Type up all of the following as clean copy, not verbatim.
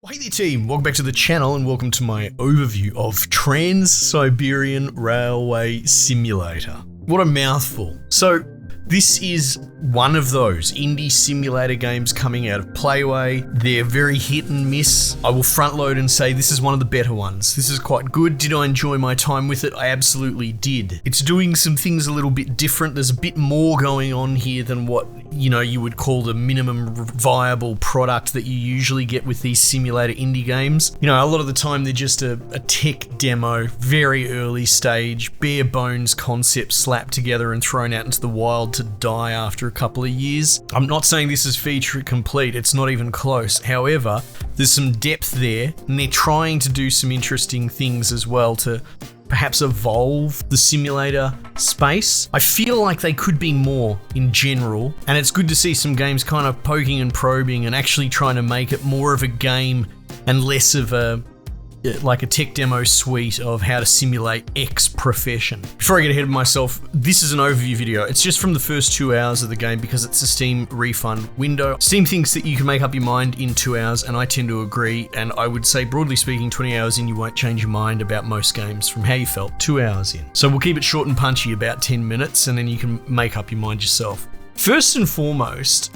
Hey there team, welcome back to the channel and welcome to my overview of Trans-Siberian Railway Simulator. What a mouthful. So this is one of those indie simulator games coming out of Playway. They're very hit and miss. I will front load and say this is one of the better ones. This is quite good. Did I enjoy my time with it? I absolutely did. It's doing some things a little bit different. There's a bit more going on here than what you would call the minimum viable product that you usually get with these simulator indie games. A lot of the time they're just a tech demo, very early stage, bare bones concept slapped together and thrown out into the wild to die after a couple of years. I'm not saying this is feature complete, it's not even close. However, there's some depth there and they're trying to do some interesting things as well to perhaps evolve the simulator space. I feel like they could be more in general, and it's good to see some games kind of poking and probing and actually trying to make it more of a game and less of a tech demo suite of how to simulate X profession. Before I get ahead of myself, this is an overview video. It's just from the first 2 hours of the game because it's a Steam refund window. Steam thinks that you can make up your mind in 2 hours, and I tend to agree, and I would say broadly speaking 20 hours in you won't change your mind about most games from how you felt 2 hours in. So we'll keep it short and punchy, about 10 minutes, and then you can make up your mind yourself. First and foremost,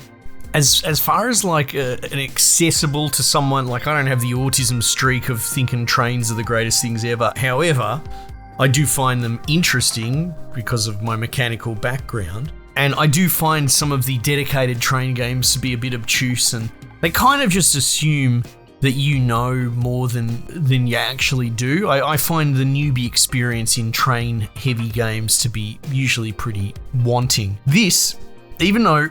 as far as an accessible to someone, I don't have the autism streak of thinking trains are the greatest things ever. However, I do find them interesting because of my mechanical background. And I do find some of the dedicated train games to be a bit obtuse, and they kind of just assume that you know more than you actually do. I find the newbie experience in train heavy games to be usually pretty wanting. This, even though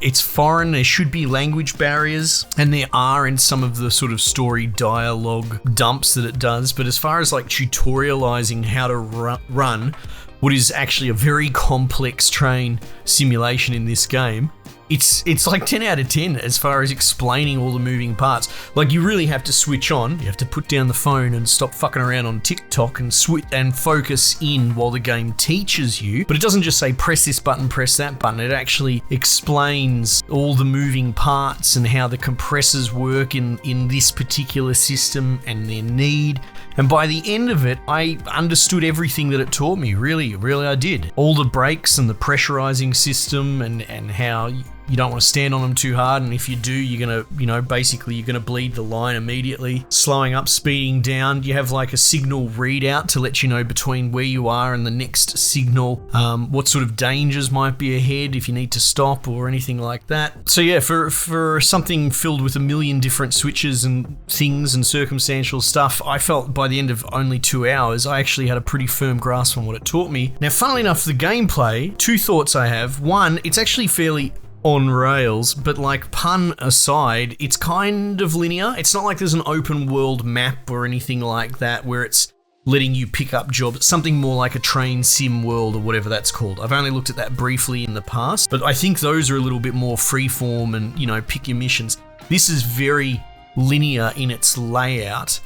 it's foreign, there should be language barriers, and there are in some of the sort of story dialogue dumps that it does, but as far as tutorializing how to run what is actually a very complex train simulation in this game, it's 10 out of 10 as far as explaining all the moving parts. You really have to switch on, you have to put down the phone and stop fucking around on TikTok and focus in while the game teaches you. But it doesn't just say press this button, press that button. It actually explains all the moving parts and how the compressors work in this particular system and their need. And by the end of it, I understood everything that it taught me. Really I did. All the brakes and the pressurizing system and how you don't want to stand on them too hard, and if you do, you're gonna, basically you're gonna bleed the line immediately. Slowing up, speeding down. You have a signal readout to let you know between where you are and the next signal, what sort of dangers might be ahead if you need to stop or anything like that. So yeah, for something filled with a million different switches and things and circumstantial stuff, I felt by the end of only 2 hours, I actually had a pretty firm grasp on what it taught me. Now, funnily enough, the gameplay, two thoughts I have. One, it's actually fairly on rails, but pun aside, it's kind of linear. It's not like there's an open world map or anything like that where it's letting you pick up jobs. Something more like a train sim world or whatever that's called. I've only looked at that briefly in the past, but I think those are a little bit more freeform and, pick your missions. This is very linear in its layout,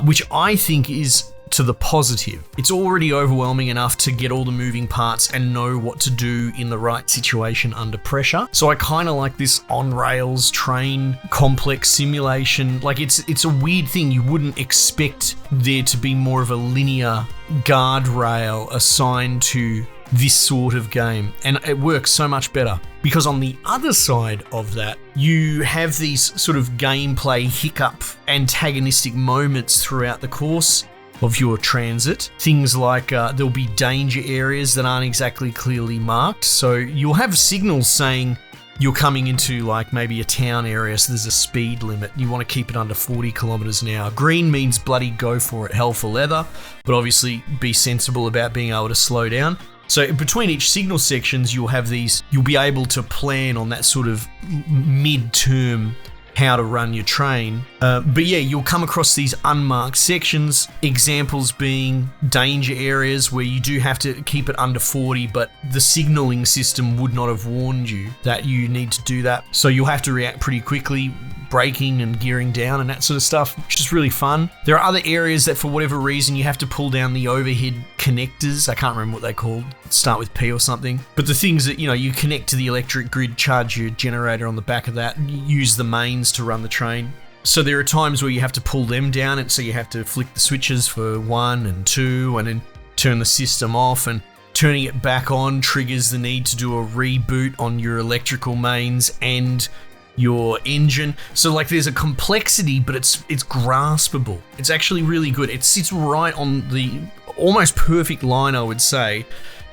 which I think is to the positive. It's already overwhelming enough to get all the moving parts and know what to do in the right situation under pressure. So I kind of like this on-rails train complex simulation. It's a weird thing. You wouldn't expect there to be more of a linear guardrail assigned to this sort of game, and it works so much better because on the other side of that, you have these sort of gameplay hiccup antagonistic moments throughout the course of your transit. Things like there'll be danger areas that aren't exactly clearly marked. So you'll have signals saying you're coming into maybe a town area, so there's a speed limit. You want to keep it under 40 kilometers an hour. Green means bloody go for it, hell for leather, but obviously be sensible about being able to slow down. So between each signal sections, you'll be able to plan on that sort of mid-term how to run your train. But yeah, you'll come across these unmarked sections, examples being danger areas where you do have to keep it under 40, but the signaling system would not have warned you that you need to do that. So you'll have to react pretty quickly, braking and gearing down and that sort of stuff, which is really fun. There are other areas that for whatever reason you have to pull down the overhead connectors. I can't remember what they're called. Start with P or something. But the things that, you connect to the electric grid, charge your generator on the back of that, use the mains to run the train. So there are times where you have to pull them down, and so you have to flick the switches for 1 and 2 and then turn the system off, and turning it back on triggers the need to do a reboot on your electrical mains and your engine. So like there's a complexity, but it's graspable. It's actually really good. It sits right on the almost perfect line, I would say,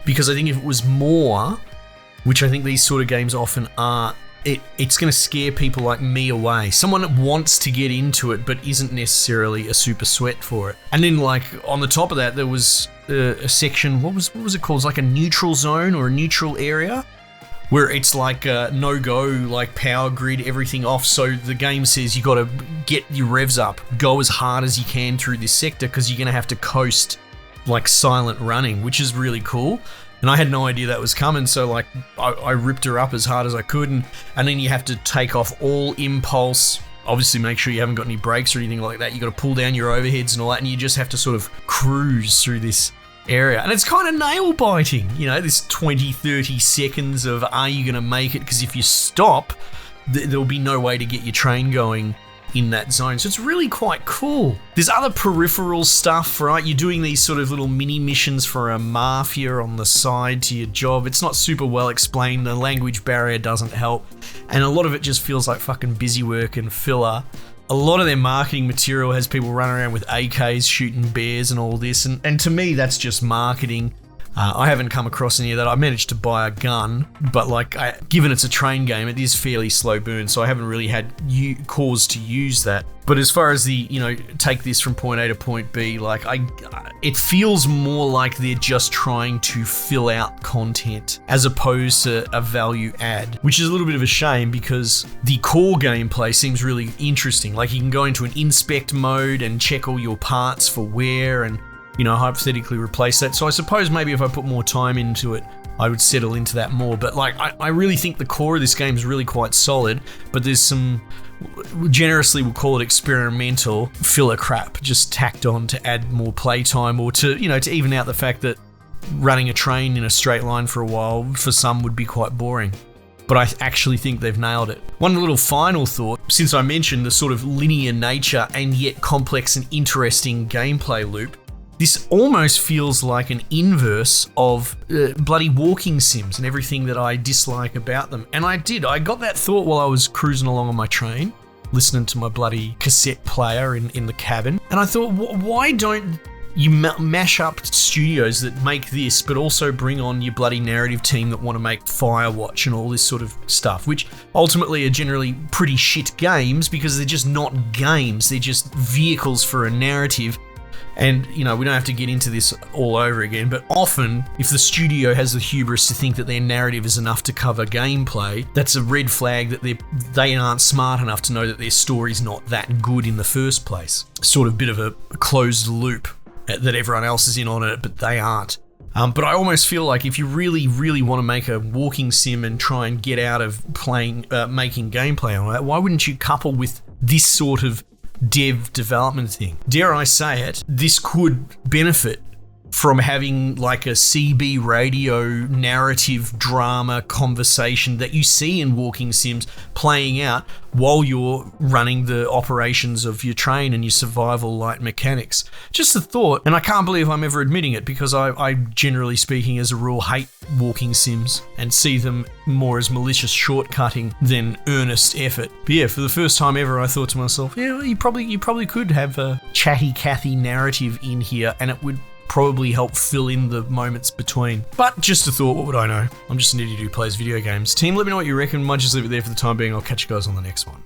because I think if it was more, which I think these sort of games often are, it's going to scare people like me away. Someone that wants to get into it but isn't necessarily a super sweat for it. And then like on the top of that, there was a section, what was it called? It's like a neutral zone or a neutral area, where it's like no-go, like power grid, everything off. So the game says you got to get your revs up, go as hard as you can through this sector, because you're going to have to coast like silent running, which is really cool. And I had no idea that was coming, so like I ripped her up as hard as I could, and then you have to take off all impulse. Obviously make sure you haven't got any brakes or anything like that. You got to pull down your overheads and all that, and you just have to sort of cruise through this area. And it's kind of nail biting, you know, this 20-30 seconds of are you going to make it? Because if you stop, there'll be no way to get your train going in that zone. So it's really quite cool. There's other peripheral stuff, right? You're doing these sort of little mini missions for a mafia on the side to your job. It's not super well explained. The language barrier doesn't help. And a lot of it just feels like fucking busy work and filler. A lot of their marketing material has people running around with AKs shooting bears and all this. And to me, that's just marketing. I haven't come across any of that. I managed to buy a gun, but like, given it's a train game, it is fairly slow burn, so I haven't really had cause to use that. But as far as the, you know, take this from point A to point B, like it feels more like they're just trying to fill out content as opposed to a value add, which is a little bit of a shame because the core gameplay seems really interesting. Like you can go into an inspect mode and check all your parts for wear and, you know, hypothetically replace that. So I suppose maybe if I put more time into it, I would settle into that more. But like, I really think the core of this game is really quite solid, but there's some, generously we'll call it experimental filler crap just tacked on to add more playtime, or to, you know, to even out the fact that running a train in a straight line for a while for some would be quite boring. But I actually think they've nailed it. One little final thought, since I mentioned the sort of linear nature and yet complex and interesting gameplay loop, this almost feels like an inverse of bloody walking sims and everything that I dislike about them. And I got that thought while I was cruising along on my train, listening to my bloody cassette player in the cabin. And I thought, why don't you mash up studios that make this, but also bring on your bloody narrative team that want to make Firewatch and all this sort of stuff, which ultimately are generally pretty shit games because they're just not games. They're just vehicles for a narrative. And, you know, we don't have to get into this all over again, but often if the studio has the hubris to think that their narrative is enough to cover gameplay, that's a red flag that they aren't smart enough to know that their story's not that good in the first place. Sort of bit of a closed loop that everyone else is in on it, but they aren't. But I almost feel like if you really, really want to make a walking sim and try and get out of making gameplay on that, why wouldn't you couple with this sort of development thing? Dare I say it, this could benefit from having like a CB radio narrative drama conversation that you see in walking sims playing out while you're running the operations of your train and your survival light mechanics. Just a thought, and I can't believe I'm ever admitting it because I generally speaking as a rule hate walking sims and see them more as malicious shortcutting than earnest effort. But yeah, for the first time ever I thought to myself, yeah, well, you probably could have a chatty Cathy narrative in here and it would probably help fill in the moments between. But just a thought, what would I know? I'm just an idiot who plays video games. Team, let me know what you reckon. Might just leave it there for the time being. I'll catch you guys on the next one.